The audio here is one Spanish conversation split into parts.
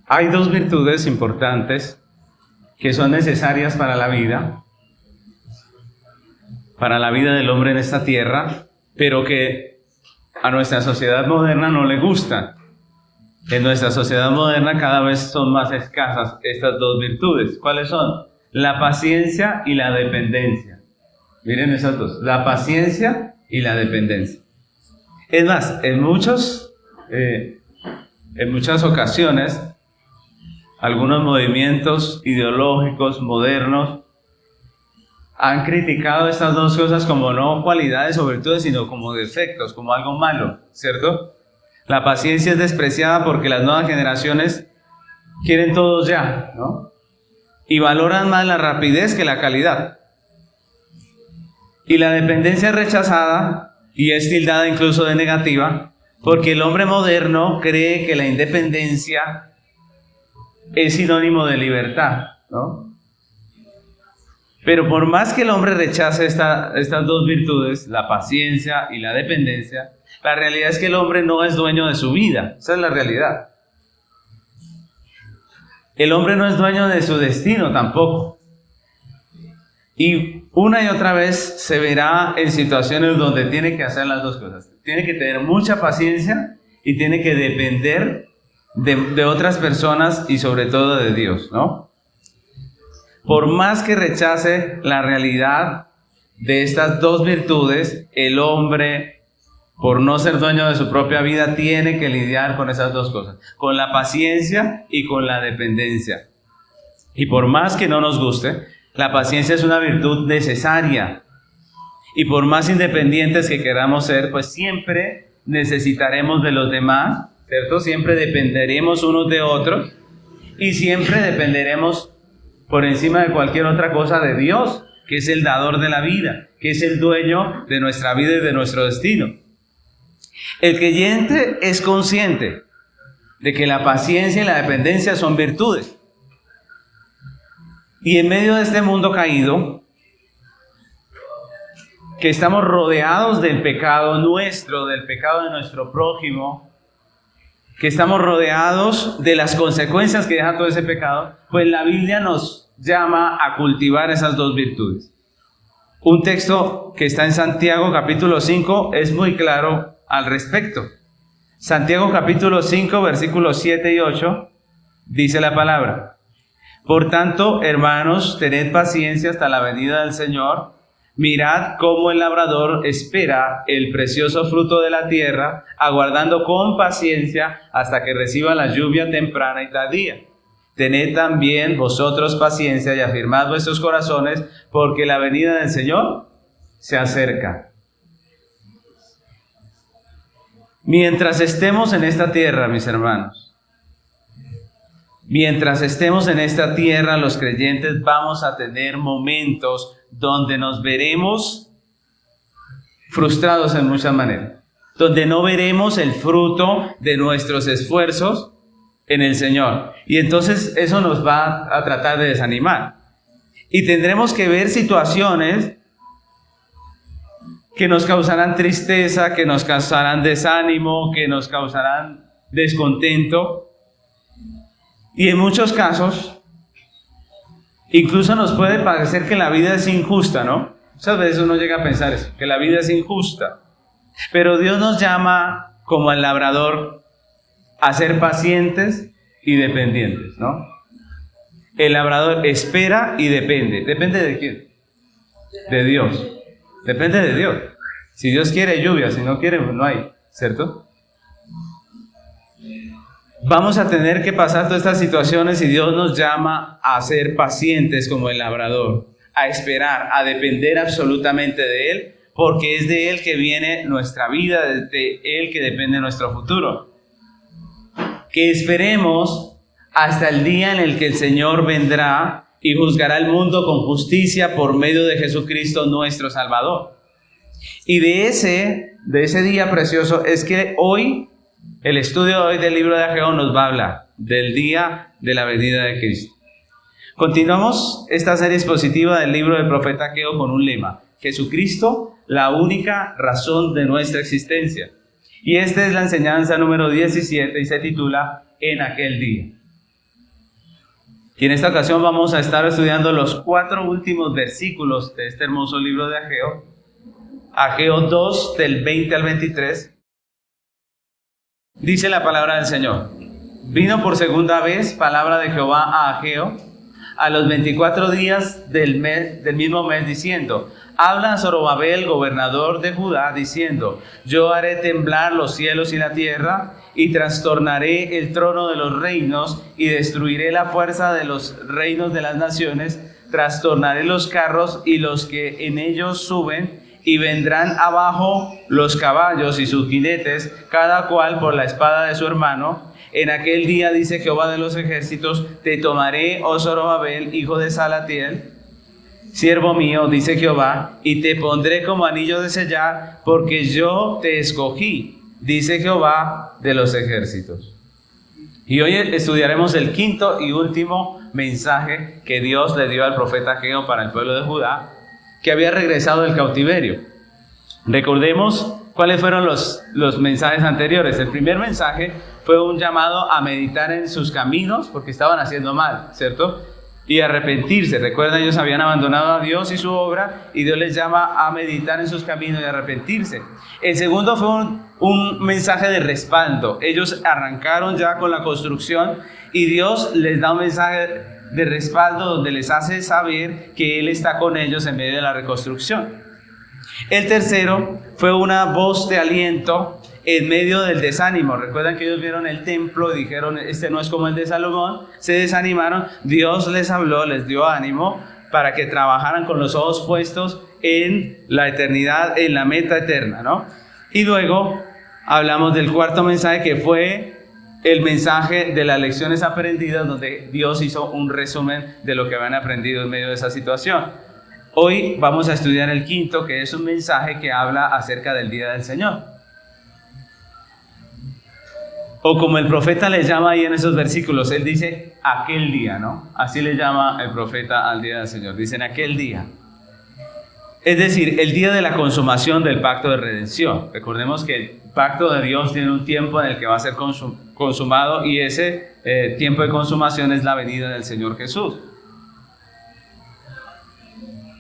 Hay dos virtudes importantes que son necesarias para la vida del hombre en esta tierra, pero que a nuestra sociedad moderna no le gustan. En nuestra sociedad moderna cada vez son más escasas estas dos virtudes. ¿Cuáles son? La paciencia y la dependencia. Miren esas dos, la paciencia y la dependencia. Es más, en muchas ocasiones, algunos movimientos ideológicos modernos han criticado estas dos cosas como no cualidades o virtudes, sino como defectos, como algo malo, ¿cierto? La paciencia es despreciada porque las nuevas generaciones quieren todo ya, ¿no? Y valoran más la rapidez que la calidad. Y la dependencia es rechazada y es tildada incluso de negativa porque el hombre moderno cree que la independencia es sinónimo de libertad, ¿no? Pero por más que el hombre rechace estas dos virtudes, la paciencia y la dependencia, la realidad es que el hombre no es dueño de su vida. Esa es la realidad. El hombre no es dueño de su destino tampoco. Y una y otra vez se verá en situaciones donde tiene que hacer las dos cosas. Tiene que tener mucha paciencia y tiene que depender de otras personas y sobre todo de Dios, ¿no? Por más que rechace la realidad de estas dos virtudes, el hombre, por no ser dueño de su propia vida, tiene que lidiar con esas dos cosas, con la paciencia y con la dependencia. Y por más que no nos guste, la paciencia es una virtud necesaria. Y por más independientes que queramos ser, pues siempre necesitaremos de los demás, ¿cierto? Siempre dependeremos unos de otros y siempre dependeremos por encima de cualquier otra cosa de Dios, que es el dador de la vida, que es el dueño de nuestra vida y de nuestro destino. El creyente es consciente de que la paciencia y la dependencia son virtudes. Y en medio de este mundo caído, que estamos rodeados del pecado nuestro, del pecado de nuestro prójimo, que estamos rodeados de las consecuencias que deja todo ese pecado, pues la Biblia nos llama a cultivar esas dos virtudes. Un texto que está en Santiago capítulo 5 es muy claro al respecto. Santiago capítulo 5 versículos 7 y 8 dice la palabra: Por tanto, hermanos, tened paciencia hasta la venida del Señor. Mirad cómo el labrador espera el precioso fruto de la tierra, aguardando con paciencia hasta que reciba la lluvia temprana y tardía. Tened también vosotros paciencia y afirmad vuestros corazones, porque la venida del Señor se acerca. Mientras estemos en esta tierra, mis hermanos, mientras estemos en esta tierra, los creyentes vamos a tener momentos donde nos veremos frustrados en muchas maneras, donde no veremos el fruto de nuestros esfuerzos en el Señor. Y entonces eso nos va a tratar de desanimar. Y tendremos que ver situaciones que nos causarán tristeza, que nos causarán desánimo, que nos causarán descontento. Y en muchos casos, incluso nos puede parecer que la vida es injusta, ¿no? Muchas veces uno llega a pensar eso, que la vida es injusta. Pero Dios nos llama, como al labrador, a ser pacientes y dependientes, ¿no? El labrador espera y depende. ¿Depende de quién? De Dios. Depende de Dios. Si Dios quiere, lluvia. Si no quiere, pues no hay, ¿cierto? Vamos a tener que pasar todas estas situaciones y Dios nos llama a ser pacientes como el labrador, a esperar, a depender absolutamente de Él, porque es de Él que viene nuestra vida, de Él que depende nuestro futuro. Que esperemos hasta el día en el que el Señor vendrá y juzgará al mundo con justicia por medio de Jesucristo nuestro Salvador. Y de ese día precioso es que hoy, el estudio de hoy del libro de Ageo nos va a hablar del día de la venida de Cristo. Continuamos esta serie expositiva del libro del profeta Ageo con un lema: Jesucristo, la única razón de nuestra existencia. Y esta es la enseñanza número 17 y se titula En aquel día. Y en esta ocasión vamos a estar estudiando los 4 últimos versículos de este hermoso libro de Ageo. Ageo 2, del 20 al 23. Dice la palabra del Señor. Vino por segunda vez palabra de Jehová a Ageo a los 24 días del mismo mes, diciendo: habla a Zorobabel, gobernador de Judá, diciendo: yo haré temblar los cielos y la tierra, y trastornaré el trono de los reinos, y destruiré la fuerza de los reinos de las naciones, trastornaré los carros y los que en ellos suben, y vendrán abajo los caballos y sus jinetes, cada cual por la espada de su hermano. En aquel día, dice Jehová de los ejércitos, te tomaré, oh Zorobabel, hijo de Salatiel, siervo mío, dice Jehová, y te pondré como anillo de sellar, porque yo te escogí, dice Jehová de los ejércitos. Y hoy estudiaremos el 5º y último mensaje que Dios le dio al profeta Ageo para el pueblo de Judá, que había regresado del cautiverio. Recordemos cuáles fueron los mensajes anteriores. El primer mensaje fue un llamado a meditar en sus caminos, porque estaban haciendo mal, ¿cierto? Y arrepentirse. Recuerda, ellos habían abandonado a Dios y su obra, y Dios les llama a meditar en sus caminos y arrepentirse. El segundo fue un mensaje de respaldo. Ellos arrancaron ya con la construcción, y Dios les da un mensaje de respaldo donde les hace saber que Él está con ellos en medio de la reconstrucción. El tercero fue una voz de aliento en medio del desánimo. Recuerdan que ellos vieron el templo y dijeron: este no es como el de Salomón. Se desanimaron. Dios les habló, les dio ánimo para que trabajaran con los ojos puestos en la eternidad, en la meta eterna, ¿no? Y luego hablamos del cuarto mensaje, que fue el mensaje de las lecciones aprendidas, donde Dios hizo un resumen de lo que habían aprendido en medio de esa situación. Hoy vamos a estudiar el 5º, que es un mensaje que habla acerca del día del Señor. O como el profeta le llama ahí en esos versículos, él dice aquel día, ¿no? Así le llama el profeta al día del Señor. Dicen aquel día. Es decir, el día de la consumación del pacto de redención. Recordemos que el pacto de Dios tiene un tiempo en el que va a ser consumado, y ese tiempo de consumación es la venida del Señor Jesús.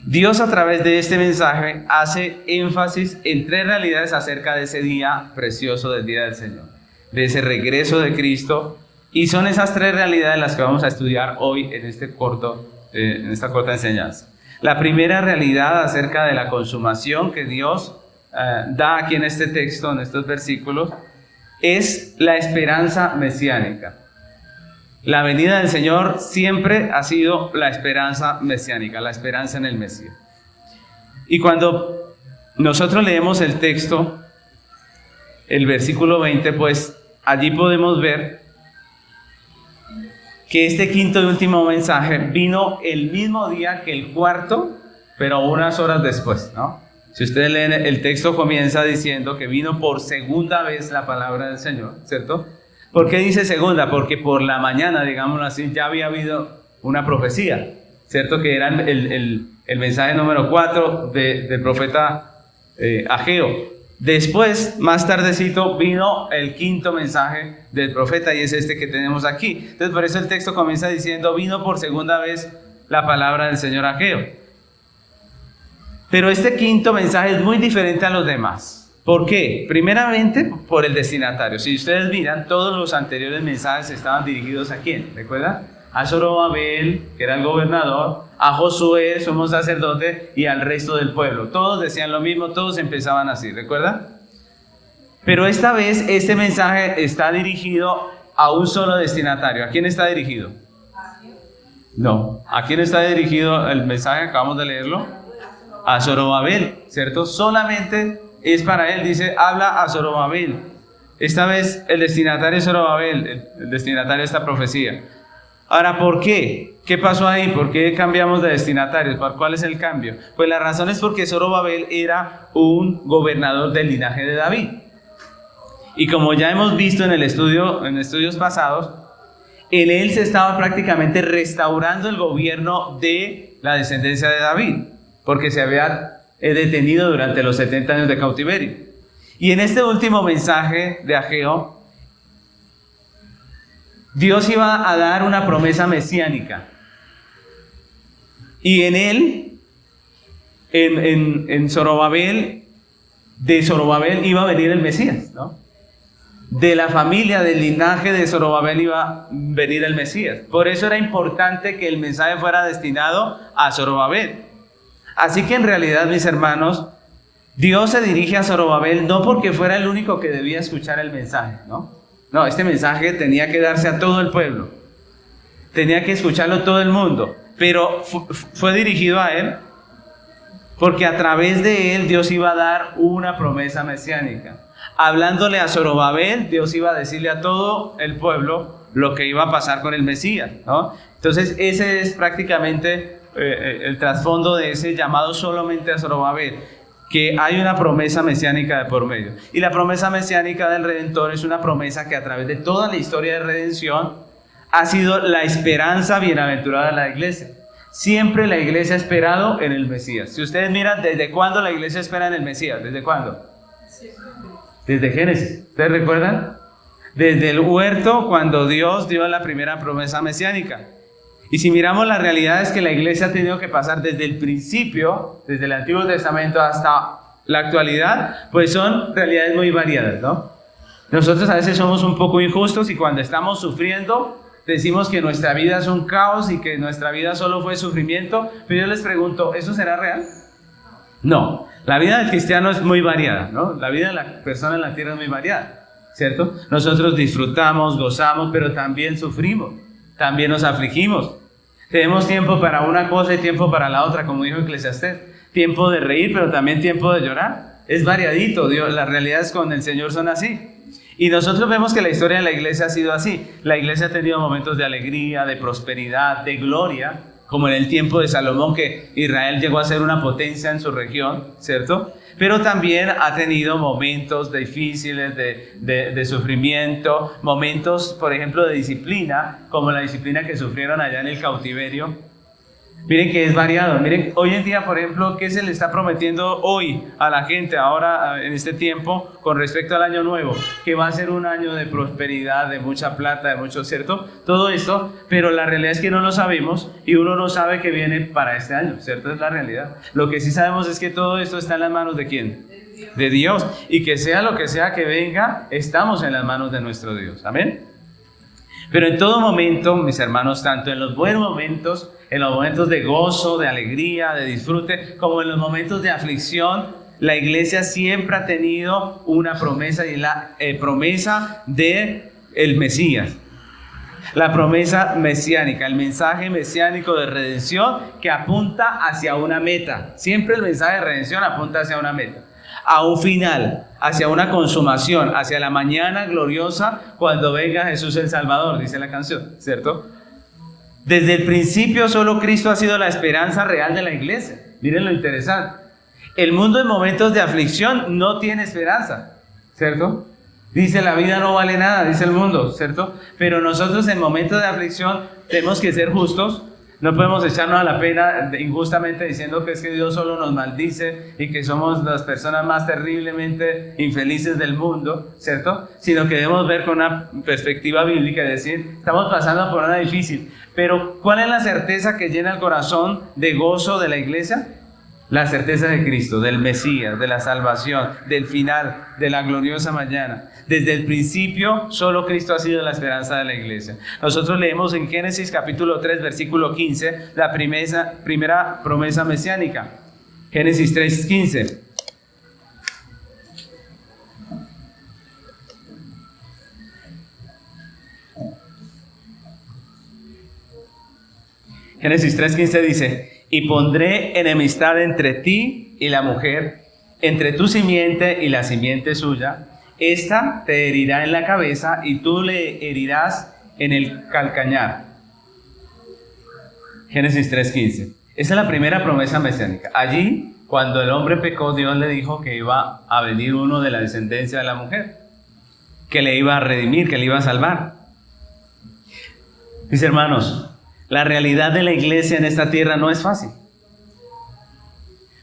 Dios, a través de este mensaje, hace énfasis en 3 realidades acerca de ese día precioso del día del Señor, de ese regreso de Cristo, y son esas 3 realidades las que vamos a estudiar hoy en esta corta enseñanza. La primera realidad acerca de la consumación que Dios da aquí en este texto, en estos versículos, es la esperanza mesiánica. La venida del Señor siempre ha sido la esperanza mesiánica, la esperanza en el Mesías. Y cuando nosotros leemos el texto, el versículo 20, pues allí podemos ver que este 5º y último mensaje vino el mismo día que el 4º, pero unas horas después, ¿no? Si ustedes leen el texto, comienza diciendo que vino por segunda vez la palabra del Señor, ¿cierto? ¿Por qué dice segunda? Porque por la mañana, digámoslo así, ya había habido una profecía, ¿cierto? Que era el mensaje número 4 del profeta Ageo. Después, más tardecito, vino el 5º mensaje del profeta, y es este que tenemos aquí. Entonces, por eso el texto comienza diciendo: vino por segunda vez la palabra del Señor Ageo. Pero este 5º mensaje es muy diferente a los demás. ¿Por qué? Primeramente, por el destinatario. Si ustedes miran, todos los anteriores mensajes estaban dirigidos ¿a quién? ¿Recuerdan? A Zorobabel, que era el gobernador, a Josué, sumo sacerdote, y al resto del pueblo. Todos decían lo mismo, todos empezaban así, ¿recuerdan? Pero esta vez este mensaje está dirigido a un solo destinatario. ¿A quién está dirigido? No. ¿A quién está dirigido el mensaje? Acabamos de leerlo. A Zorobabel, ¿cierto? Solamente es para él, dice, habla a Zorobabel. Esta vez el destinatario es Zorobabel, el destinatario de esta profecía. Ahora, ¿por qué? ¿Qué pasó ahí? ¿Por qué cambiamos de destinatario? ¿Cuál es el cambio? Pues la razón es porque Zorobabel era un gobernador del linaje de David. Y como ya hemos visto en estudios pasados, en él se estaba prácticamente restaurando el gobierno de la descendencia de David, porque se había detenido durante los 70 años de cautiverio. Y en este último mensaje de Ageo, Dios iba a dar una promesa mesiánica. Y en él, en Zorobabel, de Zorobabel iba a venir el Mesías, ¿no? De la familia, del linaje de Zorobabel iba a venir el Mesías. Por eso era importante que el mensaje fuera destinado a Zorobabel. Así que en realidad, mis hermanos, Dios se dirige a Zorobabel no porque fuera el único que debía escuchar el mensaje, ¿no? No, este mensaje tenía que darse a todo el pueblo. Tenía que escucharlo todo el mundo. Pero fue dirigido a él porque a través de él Dios iba a dar una promesa mesiánica. Hablándole a Zorobabel, Dios iba a decirle a todo el pueblo lo que iba a pasar con el Mesías, ¿no? Entonces ese es prácticamente el trasfondo de ese llamado solamente a Zorobabel, que hay una promesa mesiánica de por medio. Y la promesa mesiánica del Redentor es una promesa que a través de toda la historia de redención ha sido la esperanza bienaventurada de la iglesia. Siempre la iglesia ha esperado en el Mesías. Si ustedes miran, ¿desde cuándo la iglesia espera en el Mesías? ¿Desde cuándo? Desde Génesis. ¿Ustedes recuerdan? Desde el huerto, cuando Dios dio la primera promesa mesiánica. Y si miramos, la realidad es que la iglesia ha tenido que pasar desde el principio, desde el Antiguo Testamento hasta la actualidad, pues son realidades muy variadas, ¿no? Nosotros a veces somos un poco injustos y cuando estamos sufriendo decimos que nuestra vida es un caos y que nuestra vida solo fue sufrimiento, pero yo les pregunto, ¿eso será real? No, la vida del cristiano es muy variada, ¿no? La vida de la persona en la tierra es muy variada, ¿cierto? Nosotros disfrutamos, gozamos, pero también sufrimos, también nos afligimos. Tenemos tiempo para una cosa y tiempo para la otra, como dijo Eclesiastés. Tiempo de reír, pero también tiempo de llorar. Es variadito, Dios, las realidades con el Señor son así. Y nosotros vemos que la historia de la iglesia ha sido así. La iglesia ha tenido momentos de alegría, de prosperidad, de gloria, como en el tiempo de Salomón, que Israel llegó a ser una potencia en su región, ¿cierto? Pero también ha tenido momentos difíciles de sufrimiento, momentos, por ejemplo, de disciplina, como la disciplina que sufrieron allá en el cautiverio. Miren que es variado. Miren, hoy en día, por ejemplo, ¿qué se le está prometiendo hoy a la gente ahora en este tiempo con respecto al año nuevo? Que va a ser un año de prosperidad, de mucha plata, de mucho, ¿cierto? Todo esto, pero la realidad es que no lo sabemos y uno no sabe qué viene para este año, ¿cierto? Es la realidad. Lo que sí sabemos es que todo esto está en las manos ¿de quién? De Dios. Y que sea lo que sea que venga, estamos en las manos de nuestro Dios. Amén. Pero en todo momento, mis hermanos, tanto en los buenos momentos, en los momentos de gozo, de alegría, de disfrute, como en los momentos de aflicción, la iglesia siempre ha tenido una promesa, y la promesa de el Mesías. La promesa mesiánica, el mensaje mesiánico de redención que apunta hacia una meta. Siempre el mensaje de redención apunta hacia una meta, a un final, hacia una consumación, hacia la mañana gloriosa cuando venga Jesús el Salvador, dice la canción, ¿cierto? Desde el principio solo Cristo ha sido la esperanza real de la iglesia. Miren lo interesante. El mundo en momentos de aflicción no tiene esperanza, ¿cierto? Dice la vida no vale nada, dice el mundo, ¿cierto? Pero nosotros en momentos de aflicción tenemos que ser justos. No podemos echarnos a la pena injustamente diciendo que es que Dios solo nos maldice y que somos las personas más terriblemente infelices del mundo, ¿cierto? Sino que debemos ver con una perspectiva bíblica y decir, estamos pasando por una difícil, pero ¿cuál es la certeza que llena el corazón de gozo de la iglesia? La certeza de Cristo, del Mesías, de la salvación, del final, de la gloriosa mañana. Desde el principio, solo Cristo ha sido la esperanza de la iglesia. Nosotros leemos en Génesis capítulo 3, versículo 15, la primera promesa mesiánica. Génesis 3, 15. Génesis 3:15 dice, y pondré enemistad entre ti y la mujer, entre tu simiente y la simiente suya. Esta te herirá en la cabeza y tú le herirás en el calcañar. Génesis 3:15. Esa es la primera promesa mesiánica. Allí, cuando el hombre pecó, Dios le dijo que iba a venir uno de la descendencia de la mujer, que le iba a redimir, que le iba a salvar. Mis hermanos, la realidad de la iglesia en esta tierra no es fácil.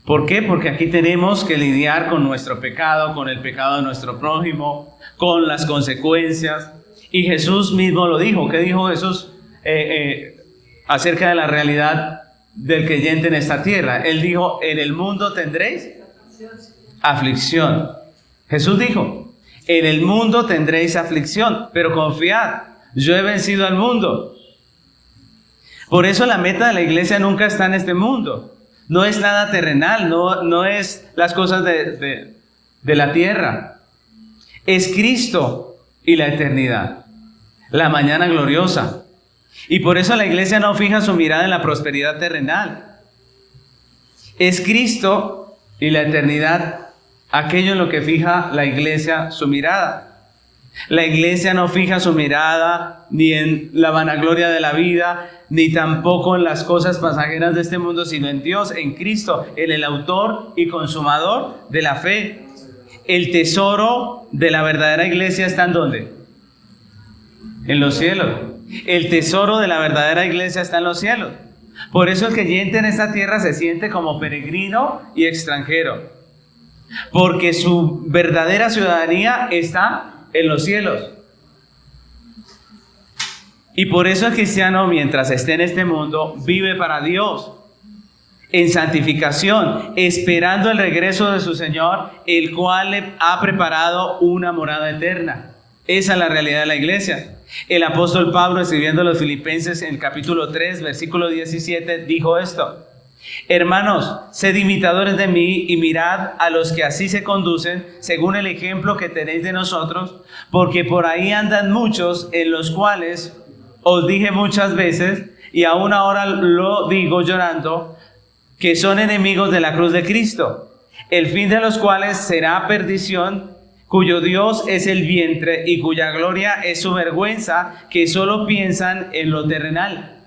¿Por qué? Porque aquí tenemos que lidiar con nuestro pecado, con el pecado de nuestro prójimo, con las consecuencias. Y Jesús mismo lo dijo. ¿Qué dijo Jesús acerca de la realidad del creyente en esta tierra. Él dijo, en el mundo tendréis aflicción. Jesús dijo, en el mundo tendréis aflicción, pero confiad, yo he vencido al mundo. Por eso la meta de la iglesia nunca está en este mundo. No es nada terrenal, no es las cosas de la tierra. Es Cristo y la eternidad, la mañana gloriosa. Y por eso la iglesia no fija su mirada en la prosperidad terrenal. Es Cristo y la eternidad aquello en lo que fija la iglesia su mirada. La iglesia no fija su mirada ni en la vanagloria de la vida, ni tampoco en las cosas pasajeras de este mundo, sino en Dios, en Cristo, en el autor y consumador de la fe. El tesoro de la verdadera iglesia está ¿en dónde? En los cielos. El tesoro de la verdadera iglesia está en los cielos. Por eso el creyente en esta tierra se siente como peregrino y extranjero, porque su verdadera ciudadanía está en los cielos. Y por eso el cristiano, mientras esté en este mundo, vive para Dios, en santificación, esperando el regreso de su Señor, el cual le ha preparado una morada eterna. Esa es la realidad de la iglesia. El apóstol Pablo, escribiendo a los Filipenses en el capítulo 3, versículo 17, dijo esto: hermanos, sed imitadores de mí y mirad a los que así se conducen, según el ejemplo que tenéis de nosotros, porque por ahí andan muchos, en los cuales os dije muchas veces, y aún ahora lo digo llorando, que son enemigos de la cruz de Cristo, el fin de los cuales será perdición, cuyo Dios es el vientre y cuya gloria es su vergüenza, que solo piensan en lo terrenal.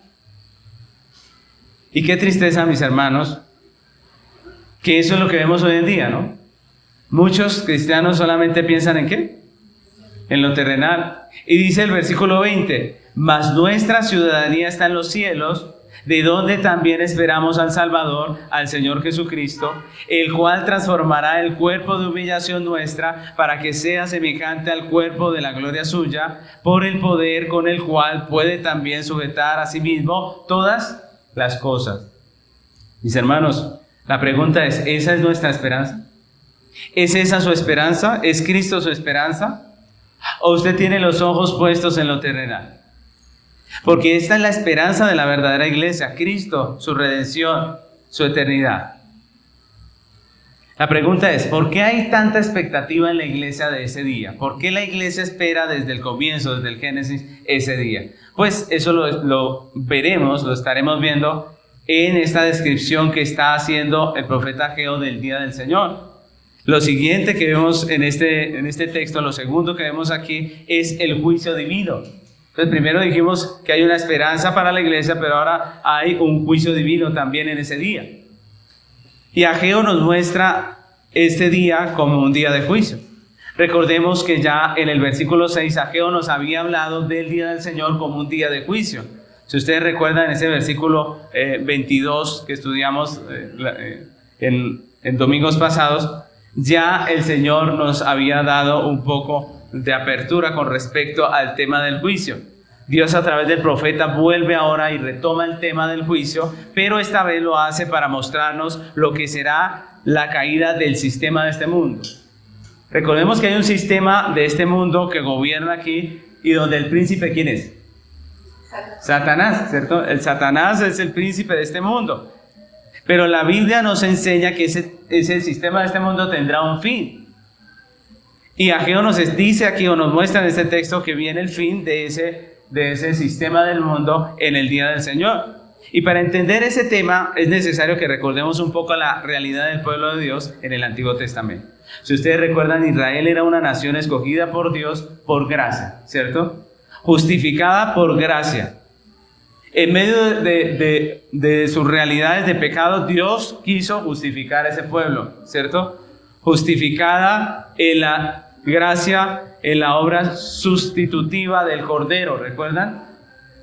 Y qué tristeza, mis hermanos, que eso es lo que vemos hoy en día, ¿no? Muchos cristianos solamente piensan ¿en qué? En lo terrenal. Y dice el versículo 20, mas nuestra ciudadanía está en los cielos, de donde también esperamos al Salvador, al Señor Jesucristo, el cual transformará el cuerpo de humillación nuestra para que sea semejante al cuerpo de la gloria suya, por el poder con el cual puede también sujetar a sí mismo todas las cosas. Mis hermanos, la pregunta es, ¿esa es nuestra esperanza? ¿Es esa su esperanza? ¿Es Cristo su esperanza? ¿O usted tiene los ojos puestos en lo terrenal? Porque esta es la esperanza de la verdadera iglesia, Cristo, su redención, su eternidad. La pregunta es, ¿por qué hay tanta expectativa en la iglesia de ese día? ¿Por qué la iglesia espera desde el comienzo, desde el Génesis, ese día? Pues eso lo veremos, lo estaremos viendo en esta descripción que está haciendo el profeta Ageo del día del Señor. Lo siguiente que vemos en este texto, lo segundo que vemos aquí, es el juicio divino. Entonces primero dijimos que hay una esperanza para la iglesia, pero ahora hay un juicio divino también en ese día. Y Ageo nos muestra este día como un día de juicio. Recordemos que ya en el versículo 6 Ageo nos había hablado del día del Señor como un día de juicio. Si ustedes recuerdan ese versículo 22 que estudiamos en domingos pasados, ya el Señor nos había dado un poco de apertura con respecto al tema del juicio. Dios a través del profeta vuelve ahora y retoma el tema del juicio, pero esta vez lo hace para mostrarnos lo que será la caída del sistema de este mundo. Recordemos que hay un sistema de este mundo que gobierna aquí y donde el príncipe, ¿quién es? Satanás, ¿cierto? El Satanás es el príncipe de este mundo. Pero la Biblia nos enseña que ese sistema de este mundo tendrá un fin. Y Ageo nos dice aquí, o nos muestra en este texto, que viene el fin de ese sistema del mundo en el día del Señor. Y para entender ese tema es necesario que recordemos un poco la realidad del pueblo de Dios en el Antiguo Testamento. Si ustedes recuerdan, Israel era una nación escogida por Dios por gracia, ¿cierto? Justificada por gracia. En medio de sus realidades de pecado, Dios quiso justificar a ese pueblo, ¿cierto? Justificada en la gracia, en la obra sustitutiva del Cordero, ¿recuerdan?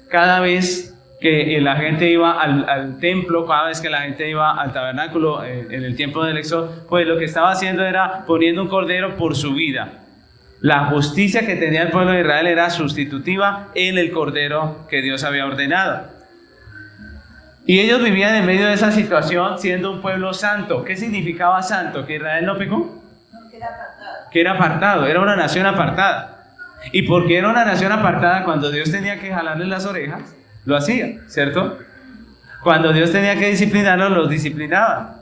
Cada vez que la gente iba al templo, cada vez que la gente iba al tabernáculo en el tiempo del Éxodo, pues lo que estaba haciendo era poniendo un cordero por su vida. La justicia que tenía el pueblo de Israel era sustitutiva en el cordero que Dios había ordenado. Y ellos vivían en medio de esa situación siendo un pueblo santo. ¿Qué significaba santo? ¿Que Israel no pecó? No, que era apartado. Que era apartado, era una nación apartada. Y porque era una nación apartada, cuando Dios tenía que jalarles las orejas, lo hacía, ¿cierto? Cuando Dios tenía que disciplinarlos, los disciplinaba.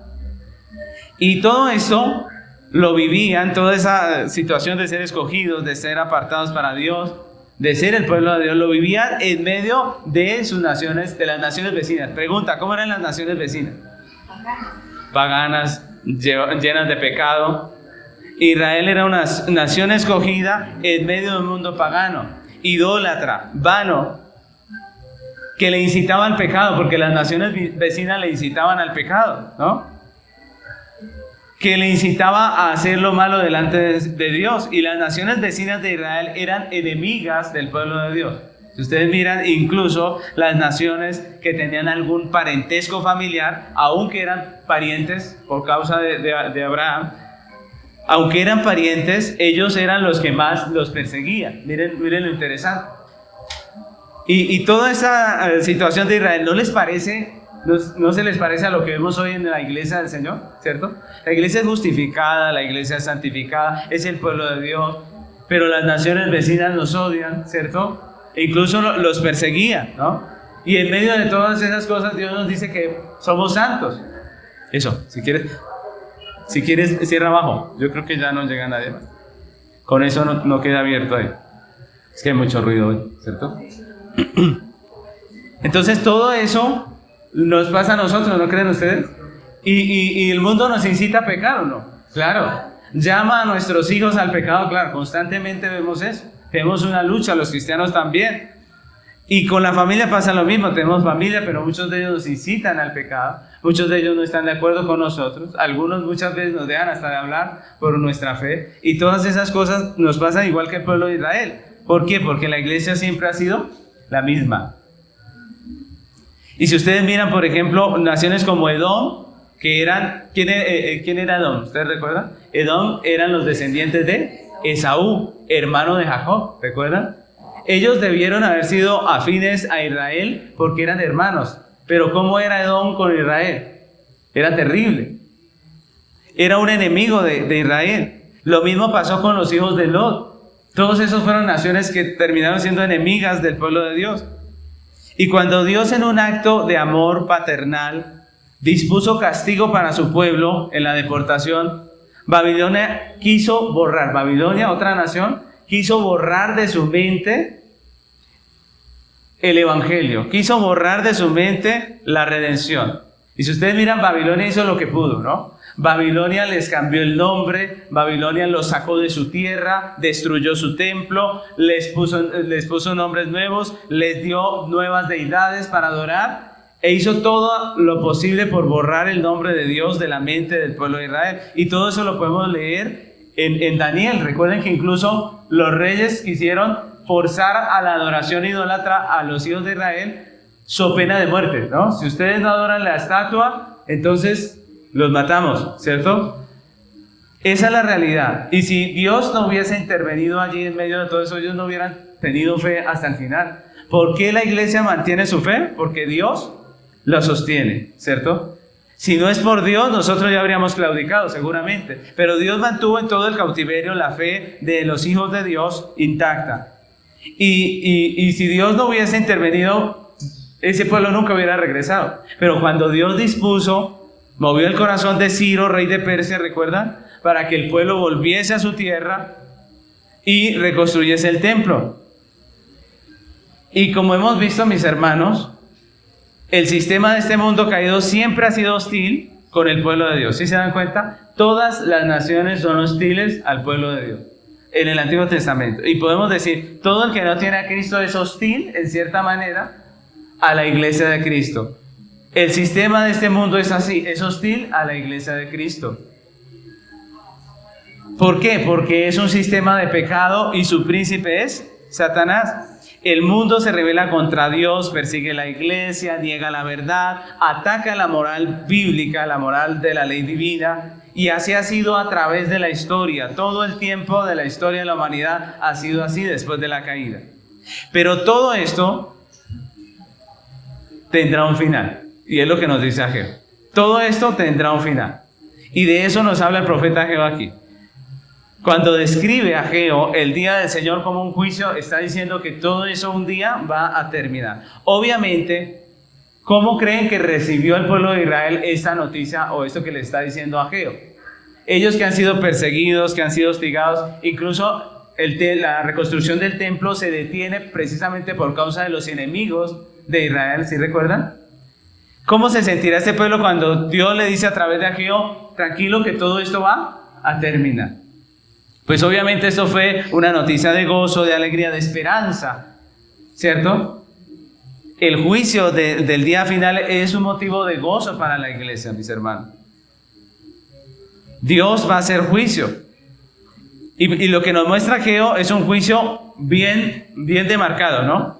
Y todo eso lo vivían, toda esa situación de ser escogidos, de ser apartados para Dios, de ser el pueblo de Dios, lo vivían en medio de sus naciones, de las naciones vecinas. Pregunta, ¿cómo eran las naciones vecinas? Paganas, llenas de pecado. Israel era una nación escogida en medio de un mundo pagano, idólatra, vano, que le incitaba al pecado, porque las naciones vecinas le incitaban al pecado, ¿no? Que le incitaba a hacer lo malo delante de Dios. Y las naciones vecinas de Israel eran enemigas del pueblo de Dios. Si ustedes miran, incluso las naciones que tenían algún parentesco familiar, aunque eran parientes por causa de Abraham, aunque eran parientes, ellos eran los que más los perseguían. Miren lo interesante. Y toda esa situación de Israel, ¿no les parece? ¿No se les parece a lo que vemos hoy en la iglesia del Señor? ¿Cierto? La iglesia es justificada, la iglesia es santificada, es el pueblo de Dios, pero las naciones vecinas nos odian, ¿cierto? E incluso los perseguían, ¿no? Y en medio de todas esas cosas Dios nos dice que somos santos. Eso, si quieres cierra abajo, yo creo que ya no llega nadie más. Con eso no queda abierto ahí. Es que hay mucho ruido hoy, ¿cierto? Entonces todo eso nos pasa a nosotros, ¿no creen ustedes? Y el mundo nos incita a pecar, ¿o no? Claro. Llama a nuestros hijos al pecado, claro. Constantemente vemos eso. Tenemos una lucha, los cristianos también. Y con la familia pasa lo mismo. Tenemos familia, pero muchos de ellos nos incitan al pecado. Muchos de ellos no están de acuerdo con nosotros. Algunos muchas veces nos dejan hasta de hablar por nuestra fe. Y todas esas cosas nos pasan igual que el pueblo de Israel. ¿Por qué? Porque la iglesia siempre ha sido la misma. Y si ustedes miran, por ejemplo, naciones como Edom, que eran, ¿quién era Edom? ¿Ustedes recuerdan? Edom eran los descendientes de Esaú, hermano de Jacob, ¿recuerdan? Ellos debieron haber sido afines a Israel porque eran hermanos. Pero ¿cómo era Edom con Israel? Era terrible. Era un enemigo de Israel. Lo mismo pasó con los hijos de Lot. Todos esos fueron naciones que terminaron siendo enemigas del pueblo de Dios. Y cuando Dios, en un acto de amor paternal, dispuso castigo para su pueblo en la deportación, Babilonia quiso borrar, Babilonia, otra nación, quiso borrar de su mente el evangelio, quiso borrar de su mente la redención. Y si ustedes miran, Babilonia hizo lo que pudo, ¿no? Babilonia les cambió el nombre, Babilonia los sacó de su tierra, destruyó su templo, les puso nombres nuevos, les dio nuevas deidades para adorar e hizo todo lo posible por borrar el nombre de Dios de la mente del pueblo de Israel. Y todo eso lo podemos leer en Daniel. Recuerden que incluso los reyes quisieron forzar a la adoración idólatra a los hijos de Israel, so pena de muerte, ¿no? Si ustedes no adoran la estatua, entonces los matamos, ¿cierto? Esa es la realidad. Y si Dios no hubiese intervenido allí en medio de todo eso, ellos no hubieran tenido fe hasta el final. ¿Por qué la iglesia mantiene su fe? Porque Dios la sostiene, ¿cierto? Si no es por Dios, nosotros ya habríamos claudicado seguramente. Pero Dios mantuvo en todo el cautiverio la fe de los hijos de Dios intacta. Y si Dios no hubiese intervenido, ese pueblo nunca hubiera regresado. Pero cuando Dios dispuso, movió el corazón de Ciro, rey de Persia, ¿recuerdan? Para que el pueblo volviese a su tierra y reconstruyese el templo. Y como hemos visto, mis hermanos, el sistema de este mundo caído siempre ha sido hostil con el pueblo de Dios. ¿Sí se dan cuenta? Todas las naciones son hostiles al pueblo de Dios en el Antiguo Testamento. Y podemos decir, todo el que no tiene a Cristo es hostil, en cierta manera, a la iglesia de Cristo. El sistema de este mundo es así, es hostil a la iglesia de Cristo. ¿Por qué? Porque es un sistema de pecado y su príncipe es Satanás. El mundo se rebela contra Dios, persigue la iglesia, niega la verdad, ataca la moral bíblica, la moral de la ley divina, y así ha sido a través de la historia. Todo el tiempo de la historia de la humanidad ha sido así después de la caída. Pero todo esto tendrá un final. Y es lo que nos dice Ageo. Todo esto tendrá un final. Y de eso nos habla el profeta Ageo aquí. Cuando describe a Ageo el día del Señor como un juicio, está diciendo que todo eso un día va a terminar. Obviamente, ¿cómo creen que recibió el pueblo de Israel esta noticia o esto que le está diciendo Ageo? Ellos que han sido perseguidos, que han sido hostigados, incluso la reconstrucción del templo se detiene precisamente por causa de los enemigos de Israel, ¿sí recuerdan? ¿Cómo se sentirá este pueblo cuando Dios le dice a través de Ageo, tranquilo que todo esto va a terminar? Pues obviamente esto fue una noticia de gozo, de alegría, de esperanza, ¿cierto? El juicio del día final es un motivo de gozo para la iglesia, mis hermanos. Dios va a hacer juicio. Y lo que nos muestra Ageo es un juicio bien demarcado, ¿no?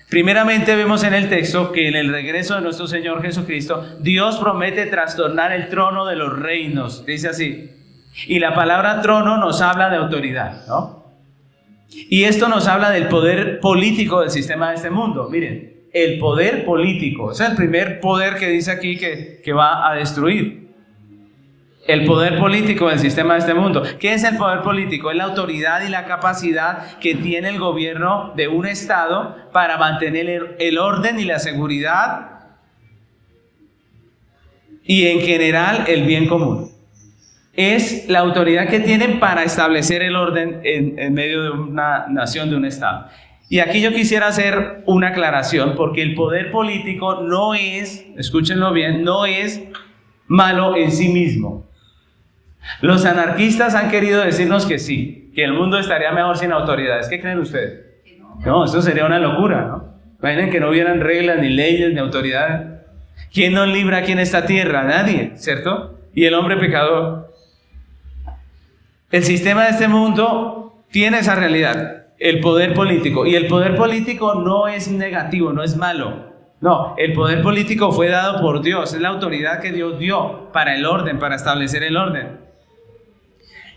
Primeramente vemos en el texto que en el regreso de nuestro Señor Jesucristo, Dios promete trastornar el trono de los reinos, dice así. Y la palabra trono nos habla de autoridad, ¿no? Y esto nos habla del poder político del sistema de este mundo. Miren, el poder político, ese es el primer poder que dice aquí que va a destruir. El poder político del sistema de este mundo. ¿Qué es el poder político? Es la autoridad y la capacidad que tiene el gobierno de un estado para mantener el orden y la seguridad y en general el bien común. Es la autoridad que tienen para establecer el orden en medio de una nación, de un estado. Y aquí yo quisiera hacer una aclaración, porque el poder político no es, escúchenlo bien, no es malo en sí mismo. Los anarquistas han querido decirnos que sí, que el mundo estaría mejor sin autoridades. ¿Qué creen ustedes? No, eso sería una locura, ¿no? Imaginen que no hubieran reglas, ni leyes, ni autoridades. ¿Quién nos libra aquí en esta tierra? Nadie, ¿cierto? Y el hombre pecador. El sistema de este mundo tiene esa realidad, el poder político. Y el poder político no es negativo, no es malo. No, el poder político fue dado por Dios, es la autoridad que Dios dio para el orden, para establecer el orden.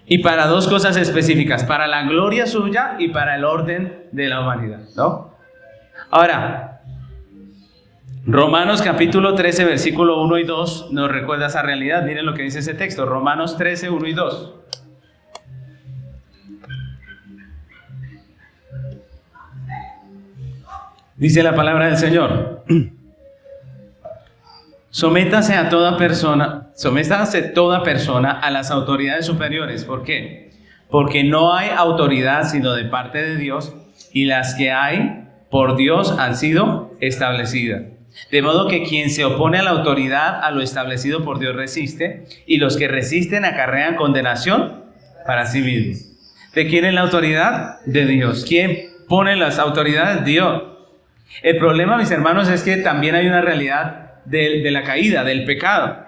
Y para dos cosas específicas, para la gloria suya y para el orden de la humanidad, ¿no? Ahora, Romanos capítulo 13, versículo 1 y 2 nos recuerda esa realidad. Miren lo que dice ese texto, Romanos 13, 1 y 2. Dice la palabra del Señor: sométase toda persona a las autoridades superiores. ¿Por qué? Porque no hay autoridad sino de parte de Dios, y las que hay por Dios han sido establecidas. De modo que quien se opone a la autoridad, a lo establecido por Dios resiste, y los que resisten acarrean condenación para sí mismos. ¿De quién es la autoridad? De Dios. ¿Quién pone las autoridades? Dios. El problema, mis hermanos, es que también hay una realidad de la caída, del pecado.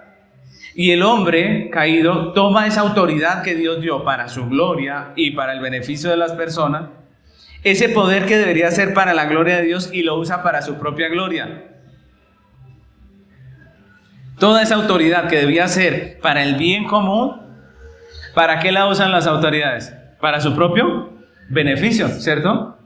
Y el hombre caído toma esa autoridad que Dios dio para su gloria y para el beneficio de las personas, ese poder que debería ser para la gloria de Dios, y lo usa para su propia gloria. Toda esa autoridad que debía ser para el bien común, ¿para qué la usan las autoridades? Para su propio beneficio, ¿cierto?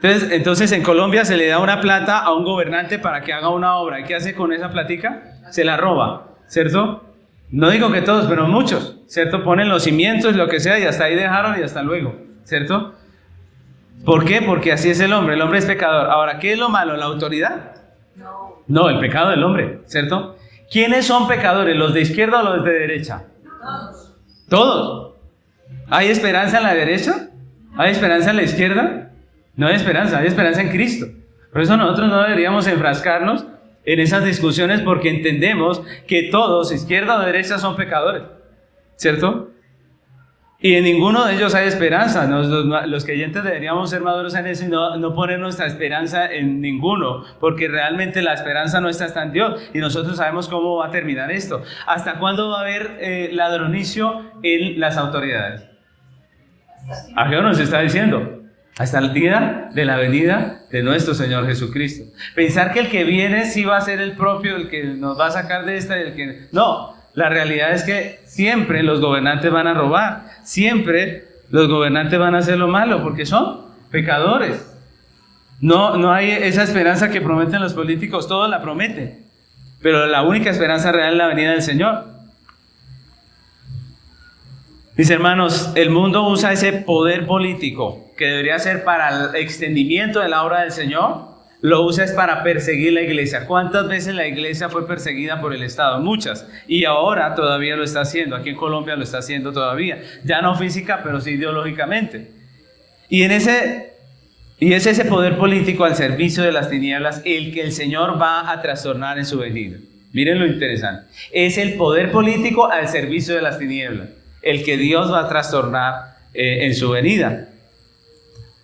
Entonces en Colombia se le da una plata a un gobernante para que haga una obra. ¿Y qué hace con esa platica? Se la roba, ¿cierto? No digo que todos, pero muchos, ¿cierto? Ponen los cimientos, lo que sea, y hasta ahí dejaron y hasta luego, ¿cierto? ¿Por qué? Porque así es el hombre es pecador. Ahora, ¿qué es lo malo? ¿La autoridad? No, el pecado del hombre, ¿cierto? ¿Quiénes son pecadores? ¿Los de izquierda o los de derecha? Todos. ¿Hay esperanza en la derecha? ¿Hay esperanza en la izquierda? No hay esperanza en Cristo. Por eso nosotros no deberíamos enfrascarnos en esas discusiones, porque entendemos que todos, izquierda o derecha, son pecadores, ¿cierto? Y en ninguno de ellos hay esperanza. Los creyentes deberíamos ser maduros en eso y no poner nuestra esperanza en ninguno, porque realmente la esperanza no está en Dios, y nosotros sabemos cómo va a terminar esto. ¿Hasta cuándo va a haber ladronicio en las autoridades? Ageo nos está diciendo: hasta el día de la venida de nuestro Señor Jesucristo. Pensar que el que viene sí va a ser el propio, el que nos va a sacar de esta, no, la realidad es que siempre los gobernantes van a robar, siempre los gobernantes van a hacer lo malo, porque son pecadores. No hay esa esperanza que prometen los políticos, todos la prometen. pero la única esperanza real es la venida del Señor. Mis hermanos, el mundo usa ese poder político que debería ser para el extendimiento de la obra del Señor, lo usa es para perseguir la iglesia. ¿Cuántas veces la iglesia fue perseguida por el Estado? Muchas. Y ahora todavía lo está haciendo. Aquí en Colombia lo está haciendo todavía. Ya no física, pero sí ideológicamente. Y es ese poder político al servicio de las tinieblas el que el Señor va a trastornar en su venida. Miren lo interesante. Es el poder político al servicio de las tinieblas el que Dios va a trastornar en su venida.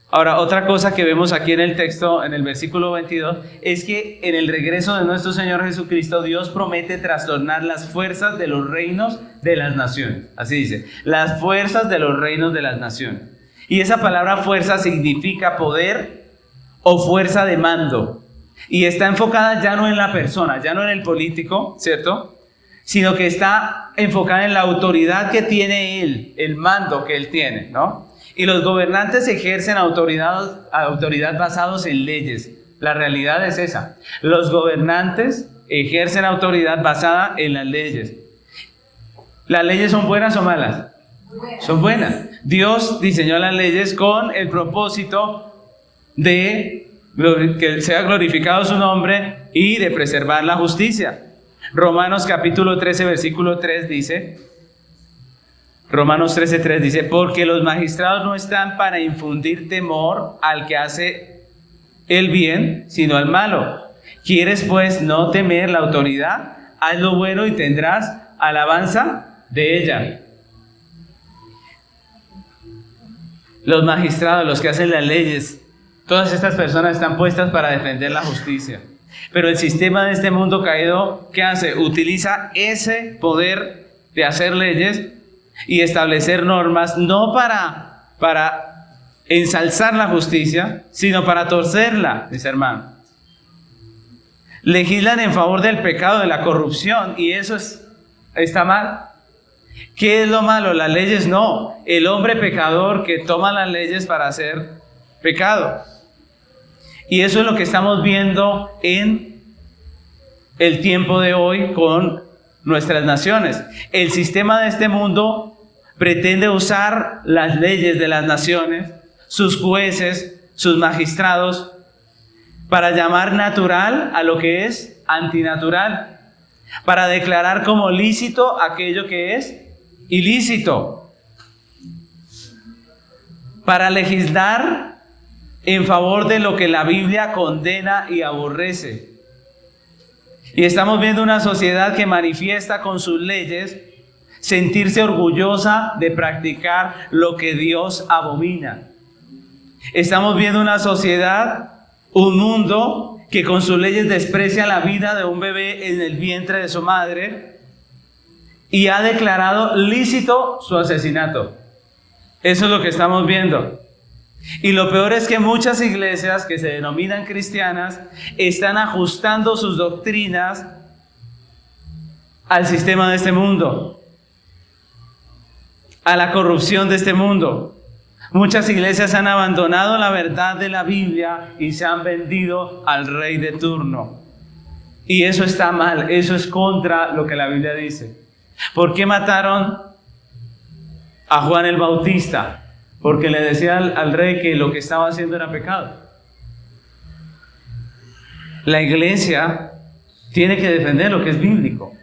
Ahora, otra cosa que vemos aquí en el texto, en el versículo 22, es que en el regreso de nuestro Señor Jesucristo, Dios promete trastornar las fuerzas de los reinos de las naciones. Así dice, las fuerzas de los reinos de las naciones. Y esa palabra fuerza significa poder o fuerza de mando. Y está enfocada ya no en la persona, ya no en el político, ¿cierto?, sino que está enfocada en la autoridad que tiene él, el mando que él tiene, ¿no? Y los gobernantes ejercen autoridad basados en leyes. La realidad es esa. Los gobernantes ejercen autoridad basada en las leyes. ¿Las leyes son buenas o malas? Son buenas. Dios diseñó las leyes con el propósito de que sea glorificado su nombre y de preservar la justicia. Romanos capítulo 13, versículo 3 dice, Romanos 13:3 dice, porque los magistrados no están para infundir temor al que hace el bien, sino al malo. ¿Quieres pues no temer la autoridad? Haz lo bueno y tendrás alabanza de ella. Los magistrados, los que hacen las leyes, todas estas personas están puestas para defender la justicia. Pero el sistema de este mundo caído, ¿qué hace? Utiliza ese poder de hacer leyes y establecer normas, no para ensalzar la justicia, sino para torcerla, mis hermanos. Legislan en favor del pecado, de la corrupción, y eso está mal. ¿Qué es lo malo? Las leyes no. El hombre pecador que toma las leyes para hacer pecado. Y eso es lo que estamos viendo en el tiempo de hoy con nuestras naciones. El sistema de este mundo pretende usar las leyes de las naciones, sus jueces, sus magistrados, para llamar natural a lo que es antinatural, para declarar como lícito aquello que es ilícito, para legislar en favor de lo que la Biblia condena y aborrece. Y estamos viendo una sociedad que manifiesta con sus leyes sentirse orgullosa de practicar lo que Dios abomina. Estamos viendo una sociedad, un mundo que con sus leyes desprecia la vida de un bebé en el vientre de su madre y ha declarado lícito su asesinato. Eso es lo que estamos viendo. Y lo peor es que muchas iglesias que se denominan cristianas están ajustando sus doctrinas al sistema de este mundo, a la corrupción de este mundo. Muchas iglesias han abandonado la verdad de la Biblia y se han vendido al rey de turno. Y eso está mal, eso es contra lo que la Biblia dice. ¿Por qué mataron a Juan el Bautista? Porque le decía al rey que lo que estaba haciendo era pecado. La iglesia tiene que defender lo que es bíblico.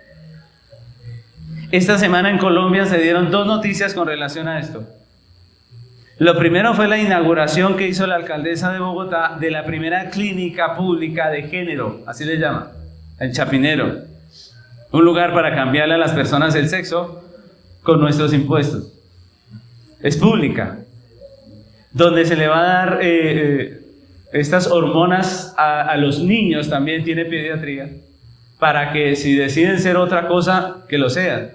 Esta semana en Colombia se dieron 2 noticias con relación a esto. Lo primero fue la inauguración que hizo la alcaldesa de Bogotá de la primera clínica pública de género, así le llaman, en Chapinero. Un lugar para cambiarle a las personas el sexo con nuestros impuestos. Es pública, donde se le va a dar estas hormonas a los niños, también tiene pediatría, para que si deciden ser otra cosa, que lo sean,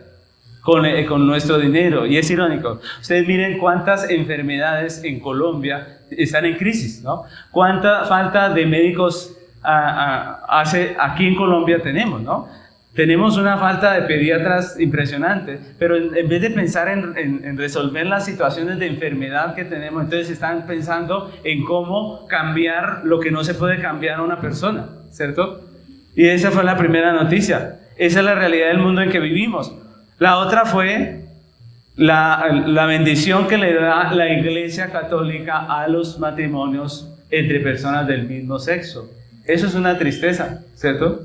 con nuestro dinero. Y es irónico, ustedes miren cuántas enfermedades en Colombia están en crisis, ¿no? Cuánta falta de médicos aquí en Colombia tenemos, ¿no? Tenemos una falta de pediatras impresionante, pero en vez de pensar en resolver las situaciones de enfermedad que tenemos, entonces están pensando en cómo cambiar lo que no se puede cambiar a una persona, ¿cierto? Y esa fue la primera noticia. Esa es la realidad del mundo en que vivimos. La otra fue la bendición que le da la Iglesia Católica a los matrimonios entre personas del mismo sexo. Eso es una tristeza, ¿cierto?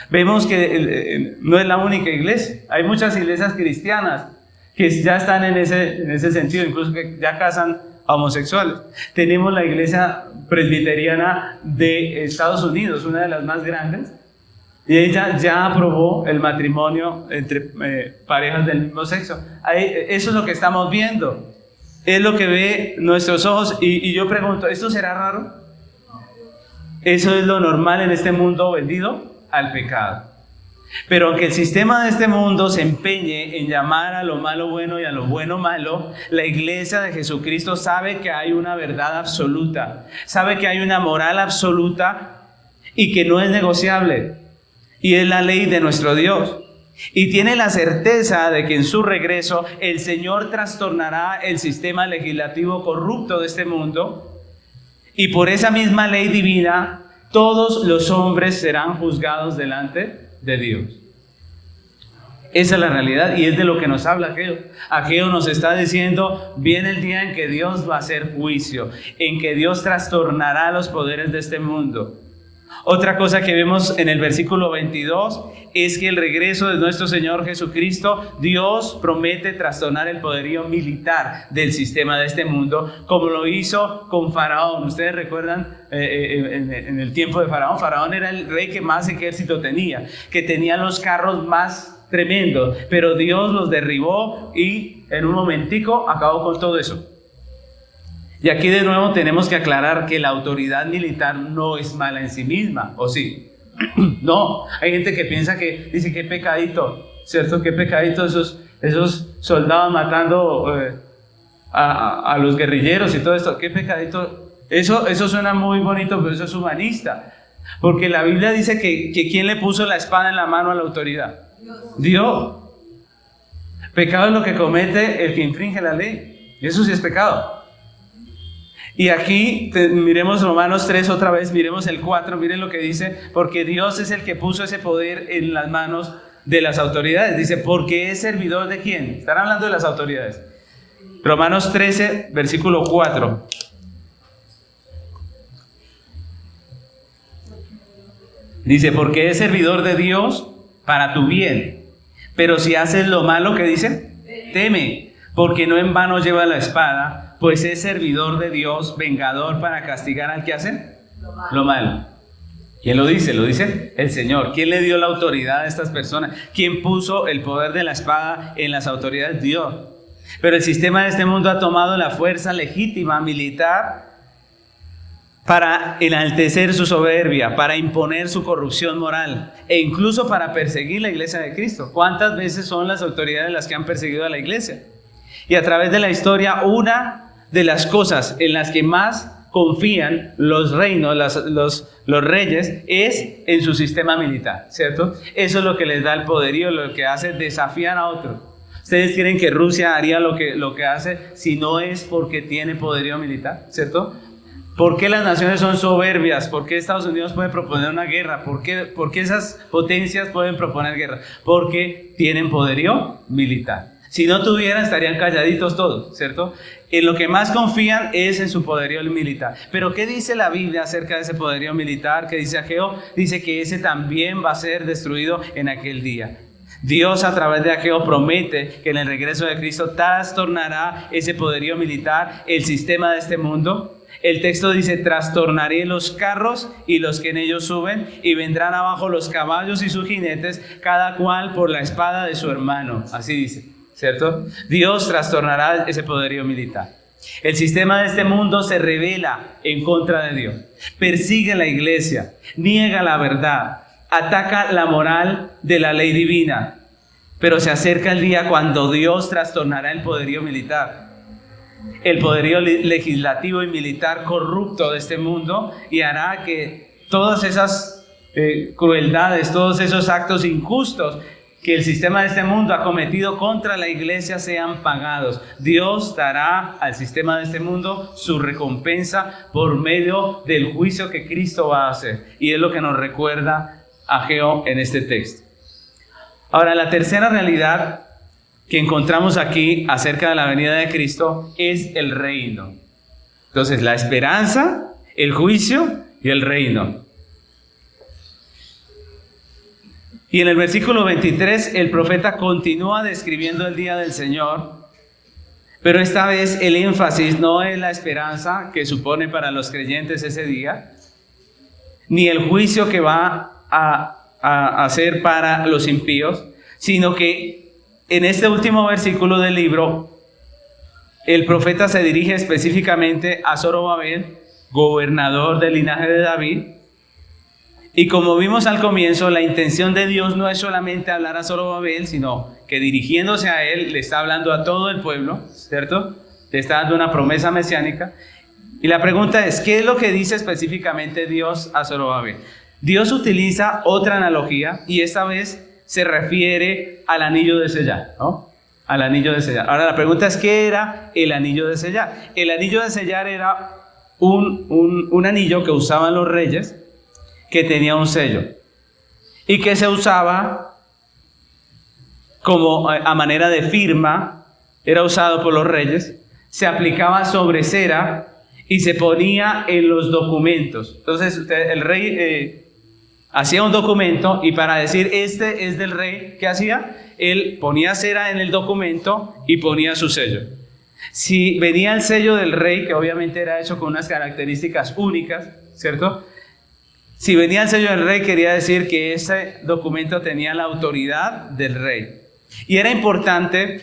Vemos que no es la única iglesia. Hay muchas iglesias cristianas que ya están en ese sentido, incluso que ya casan a homosexuales. Tenemos la iglesia presbiteriana de Estados Unidos, una de las más grandes, y ella ya aprobó el matrimonio entre parejas del mismo sexo. Eso es lo que estamos viendo, es lo que ve nuestros ojos, y yo pregunto, ¿esto será raro? Eso es lo normal en este mundo vendido al pecado. Pero aunque el sistema de este mundo se empeñe en llamar a lo malo bueno y a lo bueno malo, la iglesia de Jesucristo sabe que hay una verdad absoluta, sabe que hay una moral absoluta y que no es negociable, y es la ley de nuestro Dios. Y tiene la certeza de que en su regreso el Señor trastornará el sistema legislativo corrupto de este mundo, y por esa misma ley divina todos los hombres serán juzgados delante de Dios. Esa es la realidad, y es de lo que nos habla Ageo. Ageo nos está diciendo, viene el día en que Dios va a hacer juicio, en que Dios trastornará los poderes de este mundo. Otra cosa que vemos en el versículo 22 es que el regreso de nuestro Señor Jesucristo, Dios promete trastornar el poderío militar del sistema de este mundo, como lo hizo con Faraón. Ustedes recuerdan en el tiempo de Faraón. Faraón era el rey que más ejército tenía, que tenía los carros más tremendos, pero Dios los derribó y en un momentico acabó con todo eso. Y aquí de nuevo tenemos que aclarar que la autoridad militar no es mala en sí misma, ¿o sí? No, hay gente que piensa que, dice, qué pecadito, ¿cierto? Qué pecadito esos soldados matando a los guerrilleros y todo esto, qué pecadito. Eso suena muy bonito, pero eso es humanista. Porque la Biblia dice que ¿quién le puso la espada en la mano a la autoridad? Dios. Pecado es lo que comete el que infringe la ley. Y eso sí es pecado. Y aquí miremos Romanos 3 otra vez, miremos el 4, miren lo que dice, porque Dios es el que puso ese poder en las manos de las autoridades. Dice, porque es servidor de ¿quién? Están hablando de las autoridades. Romanos 13, versículo 4. Dice, porque es servidor de Dios para tu bien. Pero si haces lo malo, ¿qué dice? Teme, porque no en vano lleva la espada, pues es servidor de Dios, vengador para castigar al que hace lo malo. ¿Quién lo dice? Lo dice el Señor. ¿Quién le dio la autoridad a estas personas? ¿Quién puso el poder de la espada en las autoridades? Dios. Pero el sistema de este mundo ha tomado la fuerza legítima militar para enaltecer su soberbia, para imponer su corrupción moral e incluso para perseguir la iglesia de Cristo. ¿Cuántas veces son las autoridades las que han perseguido a la iglesia? Y a través de la historia, una de las cosas en las que más confían los reinos, los reyes, es en su sistema militar, ¿cierto? Eso es lo que les da el poderío, lo que hace desafiar a otros. ¿Ustedes creen que Rusia haría lo que hace si no es porque tiene poderío militar, ¿cierto? ¿Por qué las naciones son soberbias? ¿Por qué Estados Unidos puede proponer una guerra? ¿Por qué esas potencias pueden proponer guerra? Porque tienen poderío militar. Si no tuvieran, estarían calladitos todos, ¿cierto? En lo que más confían es en su poderío militar. Pero ¿qué dice la Biblia acerca de ese poderío militar? ¿Qué dice Ageo? Dice que ese también va a ser destruido en aquel día. Dios a través de Ageo promete que en el regreso de Cristo trastornará ese poderío militar, el sistema de este mundo. El texto dice, trastornaré los carros y los que en ellos suben, y vendrán abajo los caballos y sus jinetes, cada cual por la espada de su hermano. Así dice, ¿cierto? Dios trastornará ese poderío militar. El sistema de este mundo se rebela en contra de Dios, persigue a la iglesia, niega la verdad, ataca la moral de la ley divina, pero se acerca el día cuando Dios trastornará el poderío militar, el poderío legislativo y militar corrupto de este mundo, y hará que todas esas crueldades, todos esos actos injustos que el sistema de este mundo ha cometido contra la iglesia sean pagados. Dios dará al sistema de este mundo su recompensa por medio del juicio que Cristo va a hacer. Y es lo que nos recuerda Ageo en este texto. Ahora, la tercera realidad que encontramos aquí acerca de la venida de Cristo es el reino. Entonces, la esperanza, el juicio y el reino. Y en el versículo 23, el profeta continúa describiendo el día del Señor, pero esta vez el énfasis no es la esperanza que supone para los creyentes ese día, ni el juicio que va a hacer para los impíos, sino que en este último versículo del libro, el profeta se dirige específicamente a Zorobabel, gobernador del linaje de David. Y como vimos al comienzo, la intención de Dios no es solamente hablar a Zorobabel, sino que dirigiéndose a él, le está hablando a todo el pueblo, ¿cierto? Le está dando una promesa mesiánica. Y la pregunta es, ¿qué es lo que dice específicamente Dios a Zorobabel? Dios utiliza otra analogía y esta vez se refiere al anillo de sellar, ¿no? Al anillo de sellar. Ahora la pregunta es, ¿qué era el anillo de sellar? El anillo de sellar era un anillo que usaban los reyes, que tenía un sello y que se usaba como a manera de firma, era usado por los reyes, se aplicaba sobre cera y se ponía en los documentos. Entonces el rey hacía un documento y para decir este es del rey, ¿qué hacía? Él ponía cera en el documento y ponía su sello. Si venía el sello del rey, que obviamente era hecho con unas características únicas, ¿cierto? Si venía el sello del rey, quería decir que ese documento tenía la autoridad del rey. Y era importante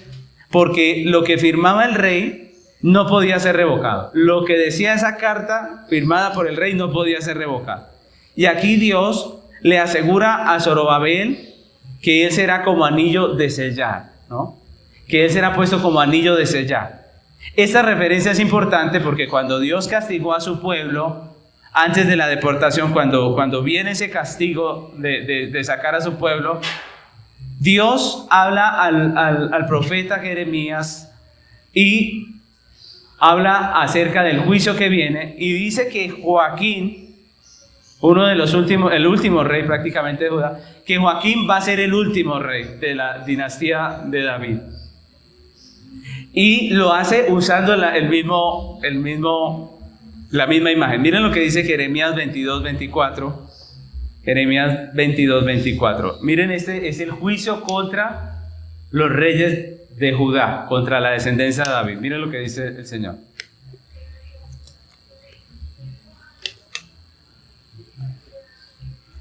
porque lo que firmaba el rey no podía ser revocado. Lo que decía esa carta firmada por el rey no podía ser revocado. Y aquí Dios le asegura a Zorobabel que él será como anillo de sellar, ¿no? Que él será puesto como anillo de sellar. Esta referencia es importante porque cuando Dios castigó a su pueblo antes de la deportación, cuando viene ese castigo de sacar a su pueblo, Dios habla al profeta Jeremías y habla acerca del juicio que viene y dice que Joaquín, uno de los últimos, el último rey prácticamente de Judá, que Joaquín va a ser el último rey de la dinastía de David. Y lo hace usando la misma imagen. Miren lo que dice Jeremías 22:24. Jeremías 22:24. Miren, este es el juicio contra los reyes de Judá, contra la descendencia de David. Miren lo que dice el Señor.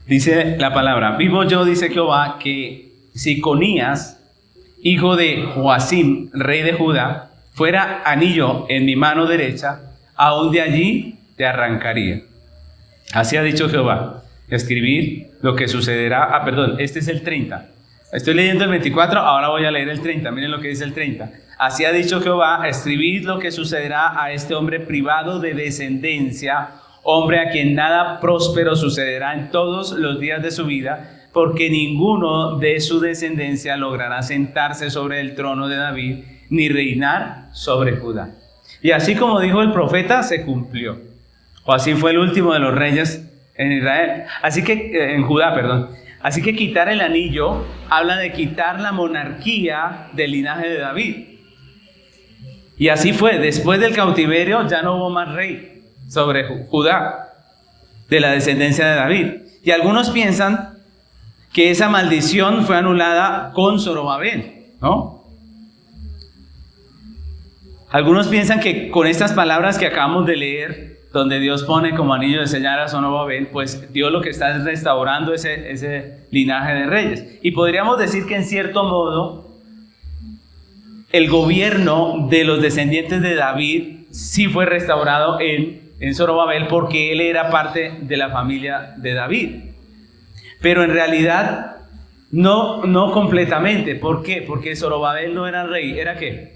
Dice la palabra: vivo yo, dice Jehová, que si Conías, hijo de Joacim, rey de Judá, fuera anillo en mi mano derecha, aún de allí te arrancaría. Así ha dicho Jehová. Escribir lo que sucederá. Este es el 30. Estoy leyendo el 24, ahora voy a leer el 30. Miren lo que dice el 30. Así ha dicho Jehová, escribid lo que sucederá a este hombre privado de descendencia, hombre a quien nada próspero sucederá en todos los días de su vida, porque ninguno de su descendencia logrará sentarse sobre el trono de David, ni reinar sobre Judá. Y así como dijo el profeta, se cumplió. O así fue el último de los reyes en Israel. En Judá, perdón. Así que quitar el anillo habla de quitar la monarquía del linaje de David. Y así fue. Después del cautiverio ya no hubo más rey sobre Judá, de la descendencia de David. Y algunos piensan que esa maldición fue anulada con Zorobabel, ¿no? Algunos piensan que con estas palabras que acabamos de leer, donde Dios pone como anillo de sellar a Zorobabel, pues Dios lo que está es restaurando ese linaje de reyes. Y podríamos decir que en cierto modo, el gobierno de los descendientes de David sí fue restaurado en Zorobabel, porque él era parte de la familia de David. Pero en realidad no completamente. ¿Por qué? Porque Zorobabel no era rey, ¿era qué?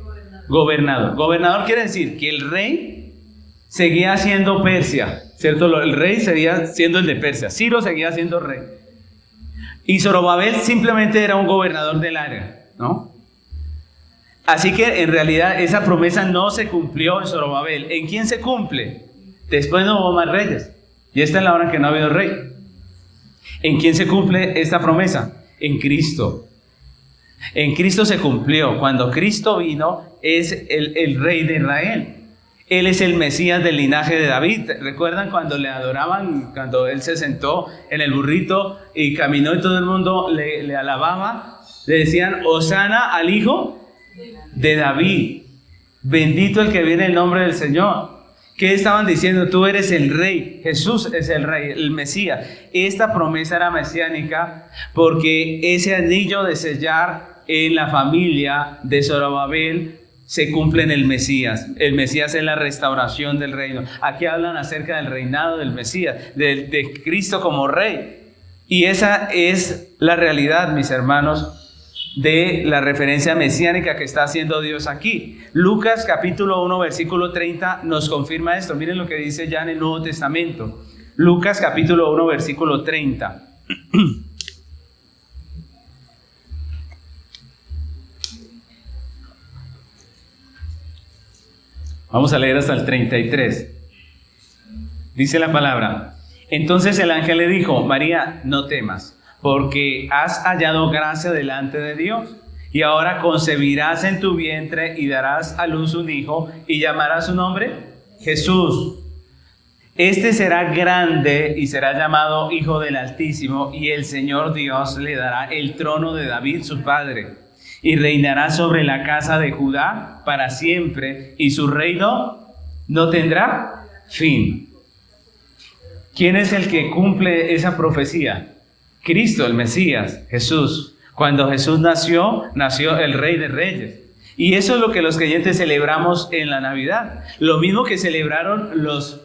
Gobernador. Gobernador quiere decir que el rey seguía siendo Persia, ¿cierto? El rey seguía siendo el de Persia. Ciro seguía siendo rey. Y Zorobabel simplemente era un gobernador del área, ¿no? Así que en realidad esa promesa no se cumplió en Zorobabel. ¿En quién se cumple? Después no hubo más reyes. Y esta es la hora en que no ha habido rey. ¿En quién se cumple esta promesa? En Cristo. En Cristo se cumplió. Cuando Cristo vino, es el Rey de Israel. Él es el Mesías del linaje de David. ¿Recuerdan cuando le adoraban? Cuando Él se sentó en el burrito y caminó y todo el mundo le alababa. Le decían, Hosana al Hijo de David. Bendito el que viene en el nombre del Señor. ¿Qué estaban diciendo? Tú eres el Rey. Jesús es el Rey, el Mesías. Esta promesa era mesiánica porque ese anillo de sellar en la familia de Zorobabel se cumple en el Mesías. El Mesías es la restauración del reino. Aquí hablan acerca del reinado del Mesías, de Cristo como Rey. Y esa es la realidad, mis hermanos, de la referencia mesiánica que está haciendo Dios aquí. Lucas capítulo 1 versículo 30 nos confirma esto. Miren lo que dice ya en el Nuevo Testamento. Lucas capítulo 1 versículo 30. Vamos a leer hasta el 33. Dice la palabra: entonces el ángel le dijo, María, no temas, porque has hallado gracia delante de Dios, y ahora concebirás en tu vientre y darás a luz un hijo, y llamarás su nombre Jesús. Este será grande y será llamado Hijo del Altísimo, y el Señor Dios le dará el trono de David su padre, y reinará sobre la casa de Judá para siempre, y su reino no tendrá fin. ¿Quién es el que cumple esa profecía? Cristo, el Mesías, Jesús. Cuando Jesús nació el Rey de Reyes. Y eso es lo que los creyentes celebramos en la Navidad. Lo mismo que celebraron los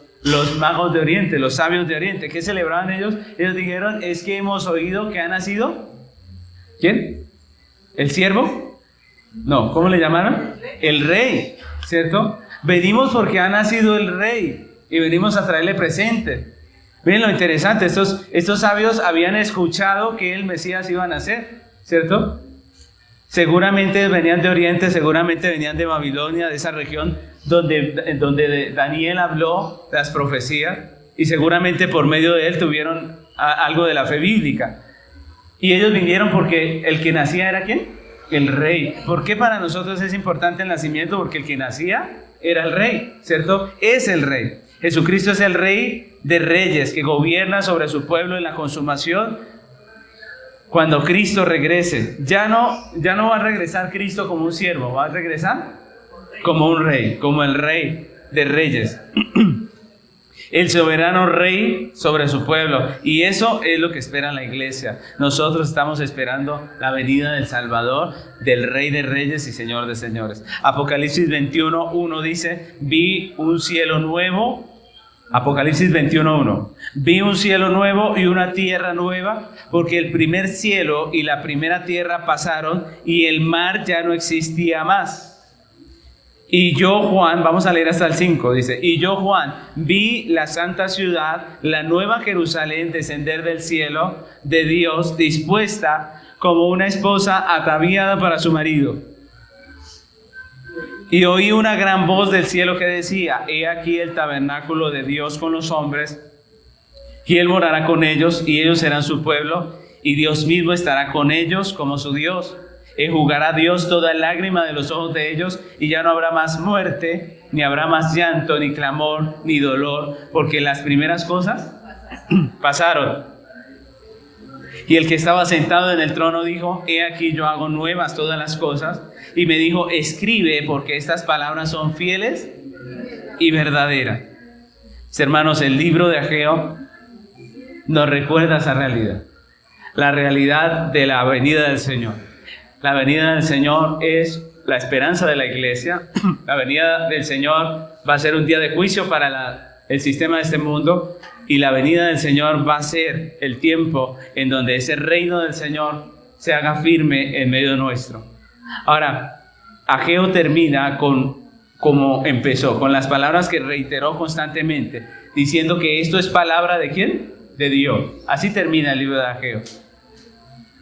magos de Oriente, los sabios de Oriente. ¿Qué celebraban ellos? Ellos dijeron, es que hemos oído que ha nacido. ¿Quién? ¿El siervo? No, ¿cómo le llamaron? El Rey, ¿cierto? Venimos porque ha nacido el Rey y venimos a traerle presente. Miren lo interesante, estos sabios habían escuchado que el Mesías iba a nacer, ¿cierto? Seguramente venían de Oriente, seguramente venían de Babilonia, de esa región donde Daniel habló las profecías, y seguramente por medio de él tuvieron algo de la fe bíblica. Y ellos vinieron porque el que nacía era ¿quién? El Rey. ¿Por qué para nosotros es importante el nacimiento? Porque el que nacía era el Rey, ¿cierto? Es el Rey. Jesucristo es el Rey de Reyes que gobierna sobre su pueblo en la consumación. Cuando Cristo regrese, ya no va a regresar Cristo como un siervo, va a regresar como un Rey, como el Rey de Reyes. El soberano Rey sobre su pueblo. Y eso es lo que espera la iglesia. Nosotros estamos esperando la venida del Salvador, del Rey de Reyes y Señor de Señores. Apocalipsis 21:1 dice, vi un cielo nuevo. Apocalipsis 21:1. Vi un cielo nuevo y una tierra nueva, porque el primer cielo y la primera tierra pasaron y el mar ya no existía más. Y yo, Juan, vamos a leer hasta el 5, dice, y yo, Juan, vi la santa ciudad, la nueva Jerusalén, descender del cielo de Dios, dispuesta como una esposa ataviada para su marido. Y oí una gran voz del cielo que decía, he aquí el tabernáculo de Dios con los hombres, y Él morará con ellos, y ellos serán su pueblo, y Dios mismo estará con ellos como su Dios. Enjugará Dios toda lágrima de los ojos de ellos, y ya no habrá más muerte, ni habrá más llanto, ni clamor, ni dolor, porque las primeras cosas pasaron. Y el que estaba sentado en el trono dijo, he aquí yo hago nuevas todas las cosas. Y me dijo, escribe, porque estas palabras son fieles y verdaderas. Hermanos, el libro de Ageo nos recuerda esa realidad. La realidad de la venida del Señor. La venida del Señor es la esperanza de la iglesia. La venida del Señor va a ser un día de juicio para el sistema de este mundo. Y la venida del Señor va a ser el tiempo en donde ese reino del Señor se haga firme en medio nuestro. Ahora, Ageo termina como empezó, con las palabras que reiteró constantemente, diciendo que esto es palabra ¿de quién? De Dios. Así termina el libro de Ageo,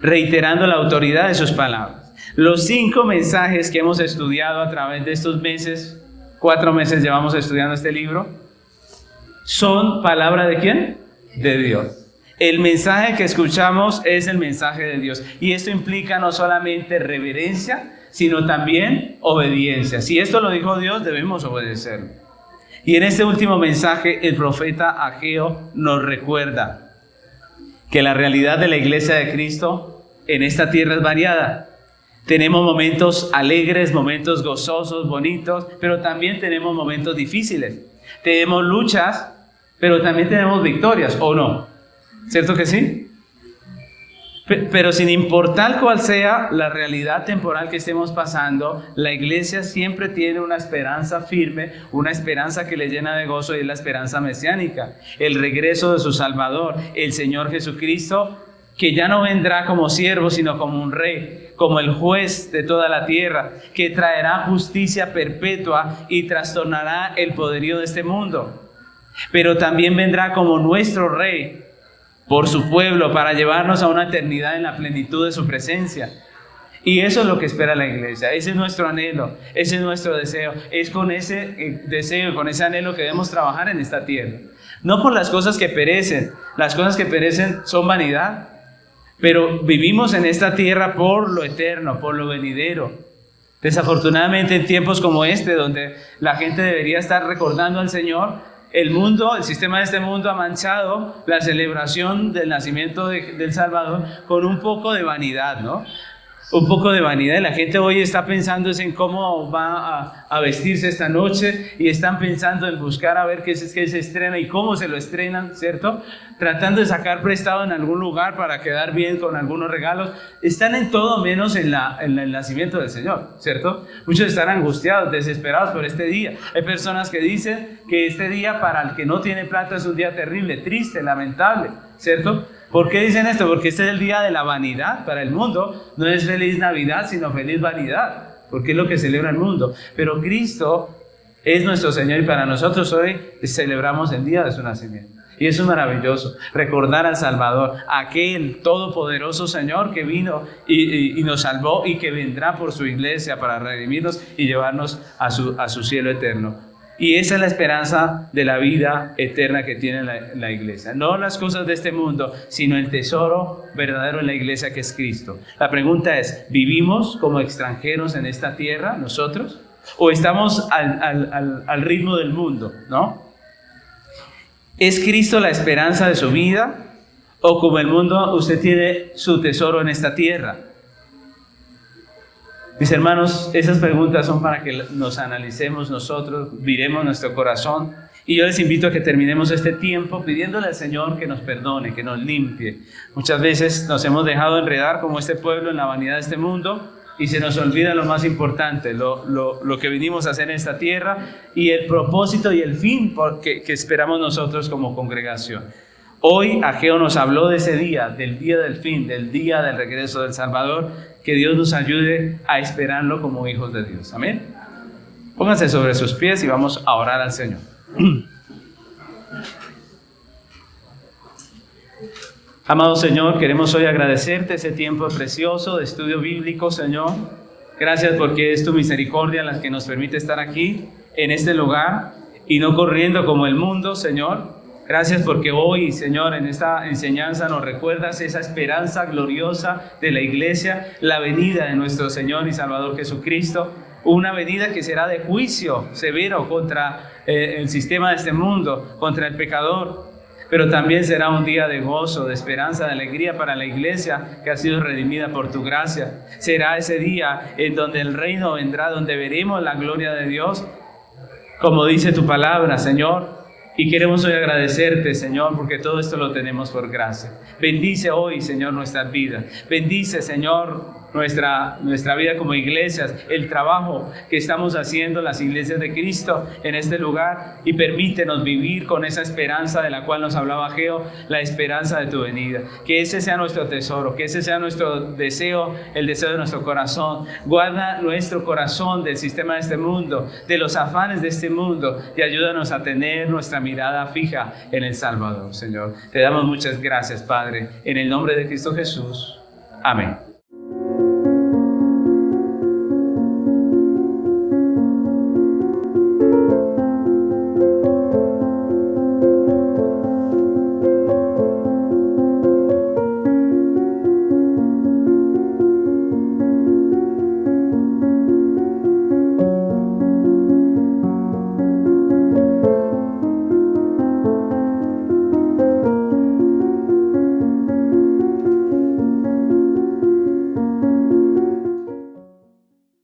reiterando la autoridad de sus palabras. Los 5 mensajes que hemos estudiado a través de estos meses, 4 meses llevamos estudiando este libro, son palabra ¿de quién? De Dios. El mensaje que escuchamos es el mensaje de Dios. Y esto implica no solamente reverencia, sino también obediencia. Si esto lo dijo Dios, debemos obedecerlo. Y en este último mensaje, el profeta Ageo nos recuerda que la realidad de la iglesia de Cristo en esta tierra es variada. Tenemos momentos alegres, momentos gozosos, bonitos, pero también tenemos momentos difíciles. Tenemos luchas, pero también tenemos victorias, ¿o no? ¿Cierto que sí? Pero sin importar cuál sea la realidad temporal que estemos pasando, la iglesia siempre tiene una esperanza firme, una esperanza que le llena de gozo, y es la esperanza mesiánica, el regreso de su Salvador, el Señor Jesucristo, que ya no vendrá como siervo, sino como un rey, como el juez de toda la tierra, que traerá justicia perpetua y trastornará el poderío de este mundo. Pero también vendrá como nuestro rey por su pueblo, para llevarnos a una eternidad en la plenitud de su presencia. Y eso es lo que espera la iglesia. Ese es nuestro anhelo, ese es nuestro deseo. Es con ese deseo y con ese anhelo que debemos trabajar en esta tierra. No por las cosas que perecen. Las cosas que perecen son vanidad. Pero vivimos en esta tierra por lo eterno, por lo venidero. Desafortunadamente, en tiempos como este, donde la gente debería estar recordando al Señor, el mundo, el sistema de este mundo ha manchado la celebración del nacimiento del Salvador con un poco de vanidad, ¿no? Un poco de vanidad. Y la gente hoy está pensando en cómo va a vestirse esta noche, y están pensando en buscar a ver qué se estrena y cómo se lo estrenan, ¿cierto? Tratando de sacar prestado en algún lugar para quedar bien con algunos regalos. Están en todo menos en el nacimiento del Señor, ¿cierto? Muchos están angustiados, desesperados por este día. Hay personas que dicen que este día para el que no tiene plata es un día terrible, triste, lamentable, ¿cierto? ¿Por qué dicen esto? Porque este es el día de la vanidad para el mundo. No es feliz Navidad, sino feliz vanidad, porque es lo que celebra el mundo. Pero Cristo es nuestro Señor, y para nosotros hoy celebramos el día de su nacimiento. Y eso es maravilloso, recordar al Salvador, aquel todopoderoso Señor que vino y nos salvó, y que vendrá por su iglesia para redimirnos y llevarnos a su cielo eterno. Y esa es la esperanza de la vida eterna que tiene la iglesia. No las cosas de este mundo, sino el tesoro verdadero en la iglesia, que es Cristo. La pregunta es, ¿vivimos como extranjeros en esta tierra nosotros? ¿O estamos al ritmo del mundo, no? ¿Es Cristo la esperanza de su vida? ¿O como el mundo usted tiene su tesoro en esta tierra? Mis hermanos, esas preguntas son para que nos analicemos nosotros, miremos nuestro corazón. Y yo les invito a que terminemos este tiempo pidiéndole al Señor que nos perdone, que nos limpie. Muchas veces nos hemos dejado enredar como este pueblo en la vanidad de este mundo, y se nos olvida lo más importante, lo que vinimos a hacer en esta tierra, y el propósito y el fin que esperamos nosotros como congregación. Hoy Ageo nos habló de ese día, del día del fin, del día del regreso del Salvador. Que Dios nos ayude a esperarlo como hijos de Dios. Amén. Pónganse sobre sus pies y vamos a orar al Señor. Amado Señor, queremos hoy agradecerte ese tiempo precioso de estudio bíblico, Señor. Gracias porque es tu misericordia la que nos permite estar aquí, en este lugar, y no corriendo como el mundo, Señor. Gracias porque hoy, Señor, en esta enseñanza nos recuerdas esa esperanza gloriosa de la iglesia, la venida de nuestro Señor y Salvador Jesucristo, una venida que será de juicio severo contra el sistema de este mundo, contra el pecador, pero también será un día de gozo, de esperanza, de alegría para la iglesia que ha sido redimida por tu gracia. Será ese día en donde el reino vendrá, donde veremos la gloria de Dios, como dice tu palabra, Señor. Y queremos hoy agradecerte, Señor, porque todo esto lo tenemos por gracia. Bendice hoy, Señor, nuestras vidas. Bendice, Señor, nuestra vida como iglesias, el trabajo que estamos haciendo las iglesias de Cristo en este lugar, y permítenos vivir con esa esperanza de la cual nos hablaba Ageo, la esperanza de tu venida. Que ese sea nuestro tesoro, que ese sea nuestro deseo, el deseo de nuestro corazón. Guarda nuestro corazón del sistema de este mundo, de los afanes de este mundo, y ayúdanos a tener nuestra mirada fija en el Salvador, Señor. Te damos muchas gracias, Padre, en el nombre de Cristo Jesús. Amén.